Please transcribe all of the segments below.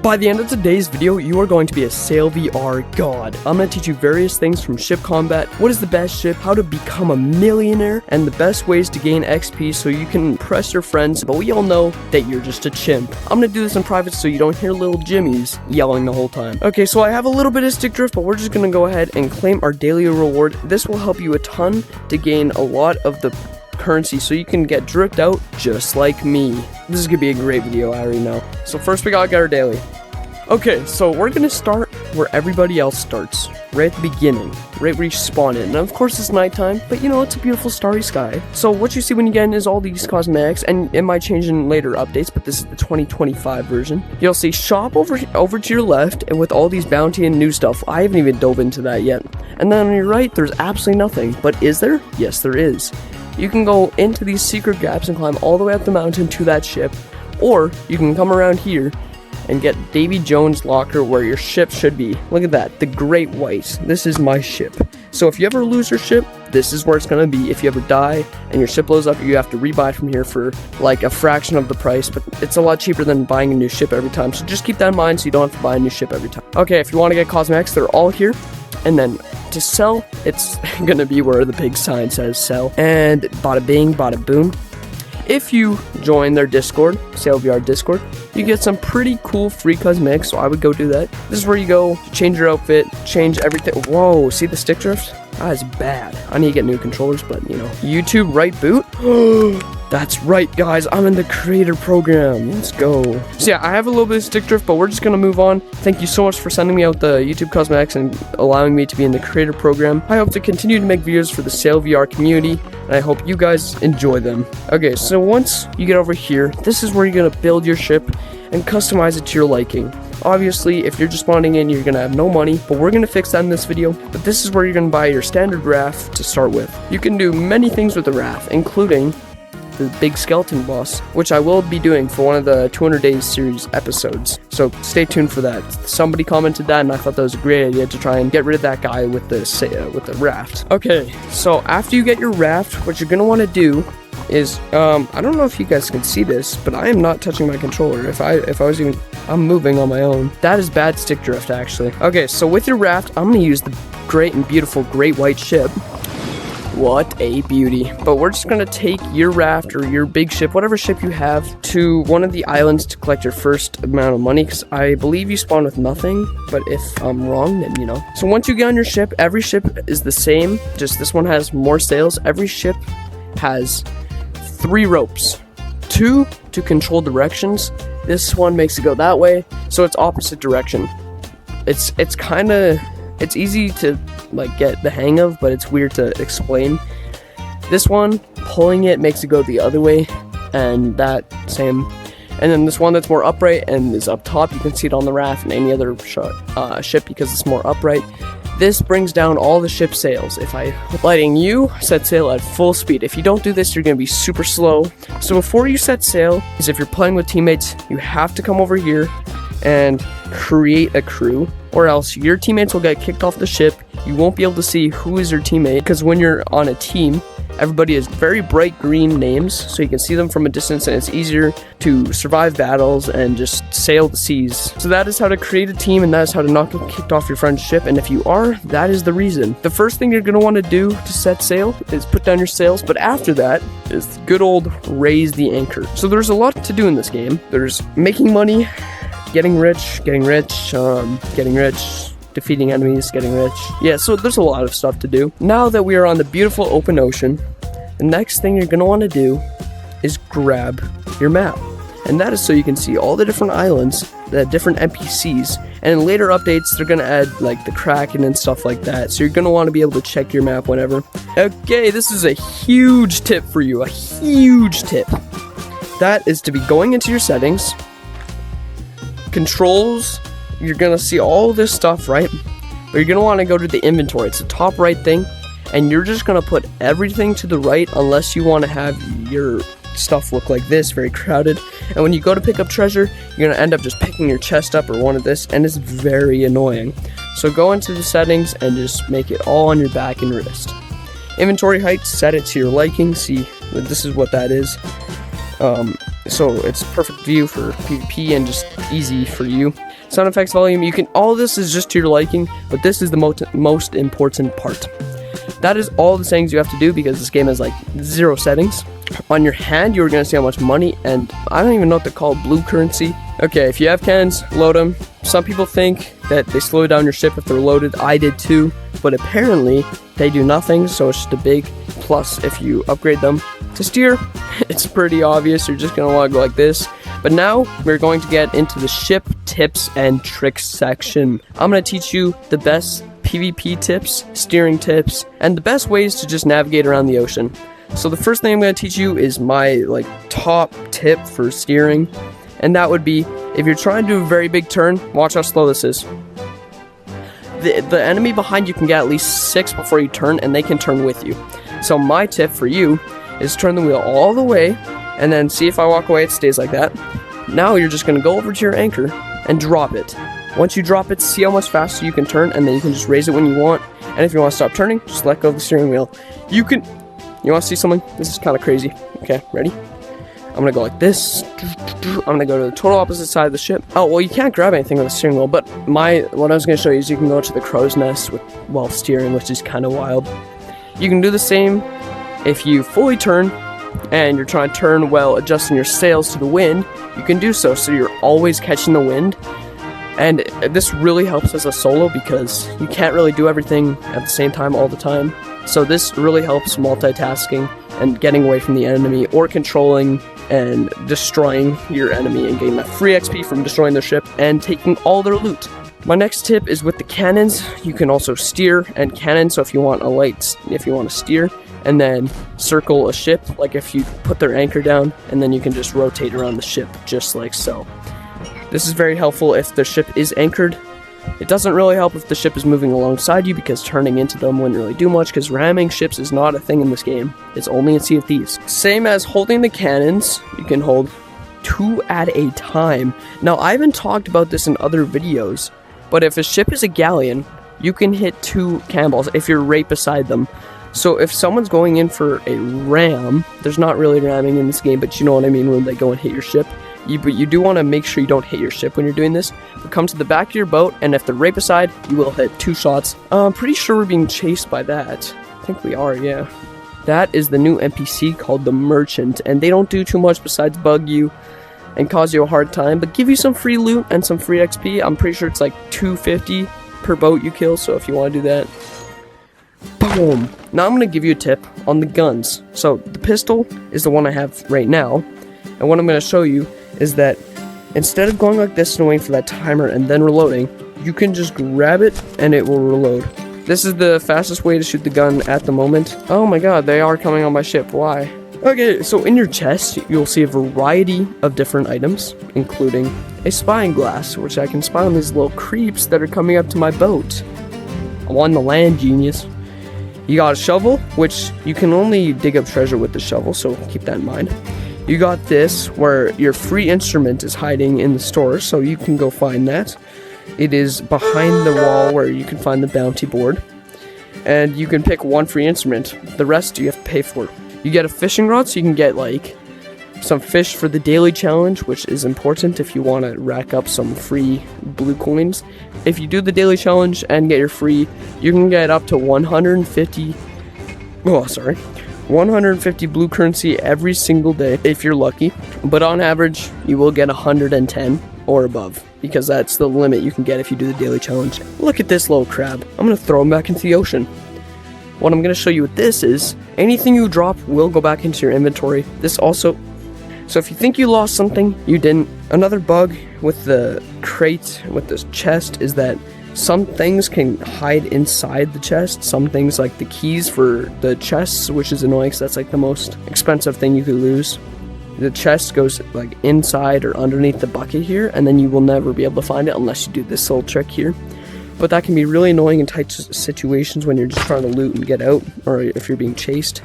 By the end of today's video, you are going to be a Sail VR god. I'm going to teach you various things from ship combat, what is the best ship, how to become a millionaire, and the best ways to gain XP so you can impress your friends, but we all know that you're just a chimp. I'm going to do this in private so you don't hear little Jimmys yelling the whole time. Okay, so I have a little bit of stick drift, but we're just going to go ahead and claim our daily reward. This will help you a ton to gain a lot of the currency so you can get dripped out just like me. This is gonna be a great video, I already know. So first we gotta get our daily. Okay, so we're gonna start where everybody else starts, right at the beginning, right where you spawn in. And of course it's nighttime, but you know, it's a beautiful starry sky. So what you see when you get in is all these cosmetics, and it might change in later updates, but this is the 2025 version. You'll see shop over to your left, and with all these bounty and new stuff. I haven't even dove into that yet. And then on your right, there's absolutely nothing. But is there? Yes, there is. You can go into these secret gaps and climb all the way up the mountain to that ship, or you can come around here and get Davy Jones' locker where your ship should be. Look at that, the Great White. This is my ship. So if you ever lose your ship, this is where it's gonna be. If you ever die and your ship blows up, you have to rebuy it from here for like a fraction of the price, but it's a lot cheaper than buying a new ship every time. So just keep that in mind so you don't have to buy a new ship every time. Okay, if you want to get cosmetics, they're all here. And then to sell, it's gonna be where the big sign says sell. And bada bing, bada boom. If you join their Discord, Sail VR Discord, you get some pretty cool free cosmetics, so I would go do that. This is where you go to change your outfit, change everything. Whoa, see the stick drift? That is bad. I need to get new controllers, but you know. YouTube right boot? That's right, guys. I'm in the creator program. Let's go. So yeah, I have a little bit of stick drift, but we're just gonna move on. Thank you so much for sending me out the YouTube cosmetics and allowing me to be in the creator program. I hope to continue to make videos for the Sail VR community, and I hope you guys enjoy them. Okay, so once you get over here, this is where you're gonna build your ship and customize it to your liking. Obviously, if you're just spawning in, you're gonna have no money, but we're gonna fix that in this video. But this is where you're gonna buy your standard raft to start with. You can do many things with the raft, including the big skeleton boss, which I will be doing for one of the 200 Days series episodes. So stay tuned for that. Somebody commented that, and I thought that was a great idea to try and get rid of that guy with the raft. Okay, so after you get your raft, what you're gonna want to do is, I don't know if you guys can see this, but I am not touching my controller. If I was even, I'm moving on my own. That is bad stick drift, actually. Okay, so with your raft, I'm gonna use the great and beautiful Great White ship. What a beauty. But we're just gonna take your raft or your big ship, whatever ship you have, to one of the islands to collect your first amount of money, because I believe you spawn with nothing, but if I'm wrong, then you know. So once you get on your ship, every ship is the same, just this one has more sails. Every ship has 3 ropes, 2 to control directions. This one makes it go that way, so it's opposite direction. It's easy to like get the hang of, but it's weird to explain. This one, pulling it makes it go the other way, and that same. And then this one that's more upright and is up top, you can see it on the raft and any other ship because it's more upright. This brings down all the ship sails. If I letting you set sail at full speed. If you don't do this, you're gonna be super slow. So before you set sail, is if you're playing with teammates, you have to come over here and create a crew, or else your teammates will get kicked off the ship. You won't be able to see who is your teammate, because when you're on a team, everybody has very bright green names, so you can see them from a distance, and it's easier to survive battles and just sail the seas. So that is how to create a team, and that is how to not get kicked off your friend's ship, and if you are, that is the reason. The first thing you're going to want to do to set sail is put down your sails, but after that is good old raise the anchor. So there's a lot to do in this game. There's making money, getting rich, defeating enemies, getting rich. Yeah, so there's a lot of stuff to do. Now that we are on the beautiful open ocean, the next thing you're gonna want to do is grab your map. And that is so you can see all the different islands, the different NPCs, and in later updates, they're gonna add like the Kraken and stuff like that. So you're gonna want to be able to check your map whenever. Okay, this is a huge tip for you, a huge tip. That is to be going into your settings, controls. You're gonna see all this stuff, right? But you're gonna want to go to the inventory. It's the top right thing, and you're just gonna put everything to the right unless you want to have your stuff look like this, very crowded. And when you go to pick up treasure, you're gonna end up just picking your chest up or one of this, and it's very annoying. So go into the settings and just make it all on your back and wrist. Inventory height, set it to your liking. See, this is what that is. so it's perfect view for PvP and just easy for you. Sound effects volume, all this is just to your liking, but this is the most important part. That is all the settings you have to do because this game has like 0 settings. On your hand, you're gonna see how much money, and I don't even know what they're called, blue currency. Okay, if you have cannons, load them. Some people think that they slow down your ship if they're loaded. I did too, but apparently they do nothing, so it's just a big plus if you upgrade them. To steer, it's pretty obvious, you're just gonna wanna go like this. But now, we're going to get into the ship tips and tricks section. I'm gonna teach you the best PvP tips, steering tips, and the best ways to just navigate around the ocean. So the first thing I'm going to teach you is my top tip for steering, and that would be if you're trying to do a very big turn, watch how slow this is. The enemy behind you can get at least 6 before you turn, and they can turn with you. So my tip for you is turn the wheel all the way, and then see if I walk away, it stays like that. Now you're just going to go over to your anchor and drop it. Once you drop it, see how much faster you can turn, and then you can just raise it when you want. And if you want to stop turning, just let go of the steering wheel. You want to see something? This is kind of crazy. Okay, ready? I'm going to go like this. I'm going to go to the total opposite side of the ship. Oh, well, you can't grab anything with the steering wheel, but what I was going to show you is you can go to the crow's nest while steering, which is kind of wild. You can do the same if you fully turn, and you're trying to turn while adjusting your sails to the wind. You can do so you're always catching the wind. And this really helps as a solo because you can't really do everything at the same time all the time. So this really helps multitasking and getting away from the enemy, or controlling and destroying your enemy and getting that free XP from destroying their ship and taking all their loot. My next tip is with the cannons. You can also steer and cannon, so if you want to steer, and then circle a ship, like if you put their anchor down, and then you can just rotate around the ship just like so. This is very helpful if the ship is anchored. It doesn't really help if the ship is moving alongside you because turning into them wouldn't really do much because ramming ships is not a thing in this game. It's only in Sea of Thieves. Same as holding the cannons, you can hold 2 at a time. Now I haven't talked about this in other videos, but if a ship is a galleon, you can hit 2 cannonballs if you're right beside them. So if someone's going in for a ram, there's not really ramming in this game, but you know what I mean when they go and hit your ship. But you do want to make sure you don't hit your ship when you're doing this. But come to the back of your boat, and if they're right beside, you will hit 2 shots. I'm pretty sure we're being chased by that. I think we are, yeah. That is the new NPC called the Merchant, and they don't do too much besides bug you and cause you a hard time, but give you some free loot and some free XP. I'm pretty sure it's like 250 per boat you kill, so if you want to do that. Boom! Now I'm going to give you a tip on the guns. So the pistol is the one I have right now, and what I'm going to show you is that instead of going like this and waiting for that timer and then reloading, you can just grab it and it will reload. This is the fastest way to shoot the gun at the moment. Oh my god, they are coming on my ship. Why? Okay, so in your chest, you'll see a variety of different items, including a spying glass, which I can spy on these little creeps that are coming up to my boat. I'm on the land, genius. You got a shovel, which you can only dig up treasure with the shovel, so keep that in mind. You got this, where your free instrument is hiding in the store, so you can go find that. It is behind the wall where you can find the bounty board. And you can pick 1 free instrument. The rest you have to pay for. You get a fishing rod, so you can get, some fish for the daily challenge, which is important if you want to rack up some free blue coins. If you do the daily challenge and get your free, you can get up to 150 blue currency every single day if you're lucky, but on average you will get 110 or above because that's the limit you can get if you do the daily challenge. Look at this little crab. I'm going to throw him back into the ocean. What I'm going to show you with this is anything you drop will go back into your inventory. So if you think you lost something, you didn't. Another bug with the crate, with this chest, is that some things can hide inside the chest. Some things like the keys for the chests, which is annoying because that's the most expensive thing you could lose. The chest goes inside or underneath the bucket here, and then you will never be able to find it unless you do this little trick here. But that can be really annoying in tight situations when you're just trying to loot and get out, or if you're being chased.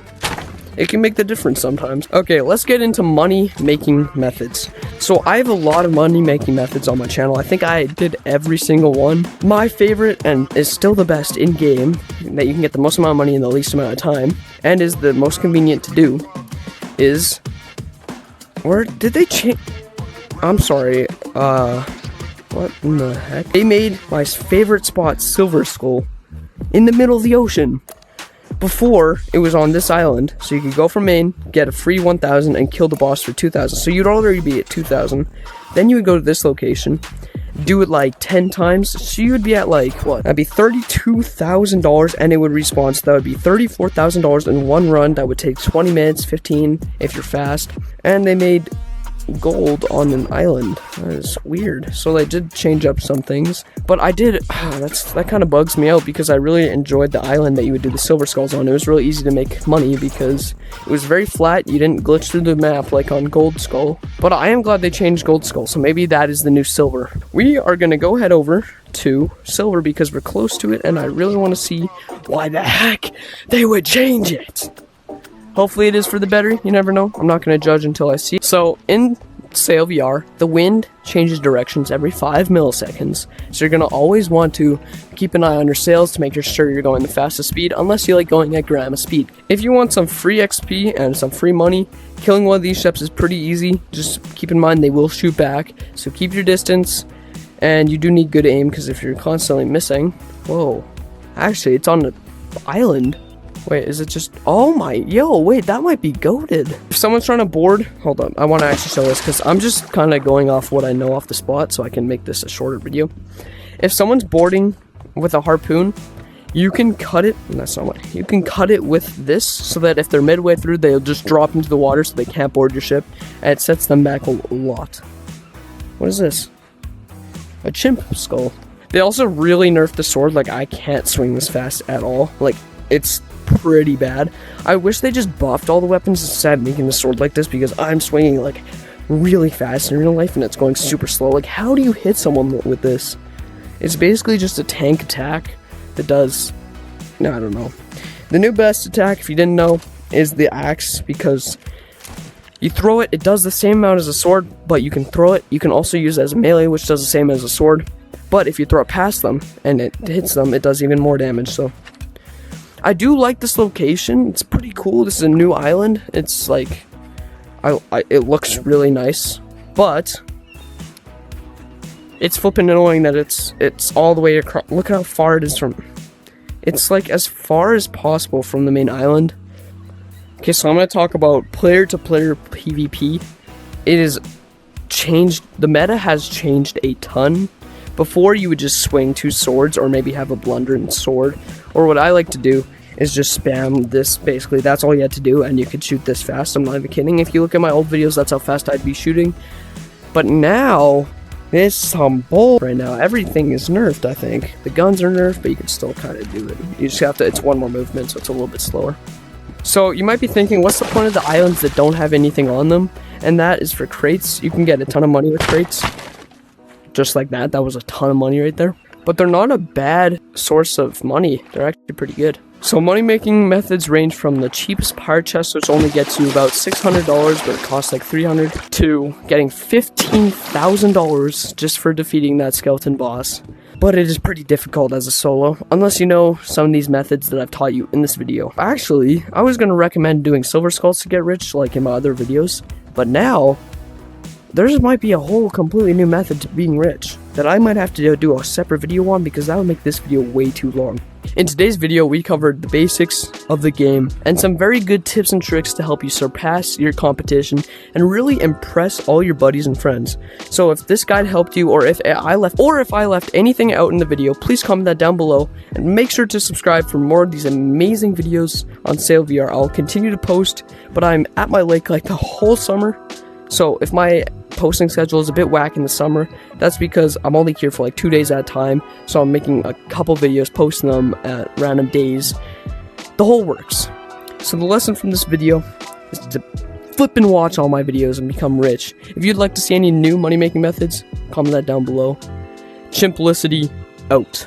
It can make the difference sometimes. Okay, let's get into money-making methods. So I have a lot of money-making methods on my channel. I think I did every single one. My favorite, and is still the best in-game, that you can get the most amount of money in the least amount of time, and is the most convenient to do, is Or did they change? I'm sorry, what in the heck? They made my favorite spot, Silver Skull, in the middle of the ocean. Before, it was on this island, so you could go from Maine, get a free 1,000, and kill the boss for 2,000. So you'd already be at 2,000. Then you would go to this location, do it like 10 times, so you would be at like, what? That'd be $32,000, and it would respawn, so that would be $34,000 in one run. That would take 20 minutes, 15 if you're fast. And they made gold on an island. That is weird. So they did change up some things, but I did that kind of bugs me out because I really enjoyed the island that you would do the silver skulls on. It was really easy to make money because it was very flat. You didn't glitch through the map like on Gold Skull, but I am glad they changed Gold Skull, so maybe that is the new silver. We are gonna go head over to silver because we're close to it, and I really want to see why the heck they would change it. Hopefully it is for the better, you never know. I'm not going to judge until I see it. So in Sail VR, the wind changes directions every 5 milliseconds. So you're going to always want to keep an eye on your sails to make sure you're going the fastest speed, unless you like going at grandma speed. If you want some free XP and some free money, killing one of these ships is pretty easy. Just keep in mind they will shoot back, so keep your distance, and you do need good aim because if you're constantly missing... Whoa. Actually, it's on the island. Wait, is it just... Oh my... Yo, wait, that might be goated. If someone's trying to board... Hold on, I want to actually show this because I'm just kind of going off what I know off the spot so I can make this a shorter video. If someone's boarding with a harpoon, you can cut it... That's not what... You can cut it with this so that if they're midway through, they'll just drop into the water so they can't board your ship. And it sets them back a lot. What is this? A chimp skull. They also really nerfed the sword. Like, I can't swing this fast at all. Like, it's pretty bad. I wish they just buffed all the weapons instead of making the sword like this, because I'm swinging like really fast in real life and it's going super slow. Like, how do you hit someone with this? It's basically just a tank attack that does... No, I don't know. The new best attack, if you didn't know, is the axe, because you throw it, it does the same amount as a sword, but you can throw it. You can also use it as a melee, which does the same as a sword. But if you throw it past them and it hits them, it does even more damage, so... I do like this location. It's pretty cool. This is a new island. It's like, it looks really nice, but it's flipping annoying that it's all the way across. Look how far it is from. It's like as far as possible from the main island. Okay, so I'm gonna talk about player-to-player PvP. It is changed. The meta has changed a ton. Before, you would just swing 2 swords or maybe have a blundering sword. Or what I like to do is just spam this, basically. That's all you had to do, and you could shoot this fast. I'm not even kidding. If you look at my old videos, that's how fast I'd be shooting. But now, there's some bull right now. Everything is nerfed, I think. The guns are nerfed, but you can still kind of do it. You just have to, it's one more movement, so it's a little bit slower. So you might be thinking, what's the point of the islands that don't have anything on them? And that is for crates. You can get a ton of money with crates. Just like that. That was a ton of money right there. But they're not a bad source of money. They're actually pretty good. So money making methods range from the cheapest pirate chest, which only gets you about $600, but it costs like $300, to getting $15,000 just for defeating that skeleton boss. But it is pretty difficult as a solo, unless you know some of these methods that I've taught you in this video. Actually, I was going to recommend doing silver skulls to get rich, like in my other videos. But now, there might be a whole completely new method to being rich that I might have to do a separate video on, because that would make this video way too long. In today's video, we covered the basics of the game and some very good tips and tricks to help you surpass your competition and really impress all your buddies and friends. So if this guide helped you, or if I left anything out in the video, please comment that down below, and make sure to subscribe for more of these amazing videos on Sail VR. I'll continue to post, but I'm at my lake like the whole summer. So if my posting schedule is a bit whack in the summer, that's because I'm only here for like 2 days at a time. So I'm making a couple videos, posting them at random days. The whole works. So the lesson from this video is to flip and watch all my videos and become rich. If you'd like to see any new money making methods, comment that down below. Chimplicity out.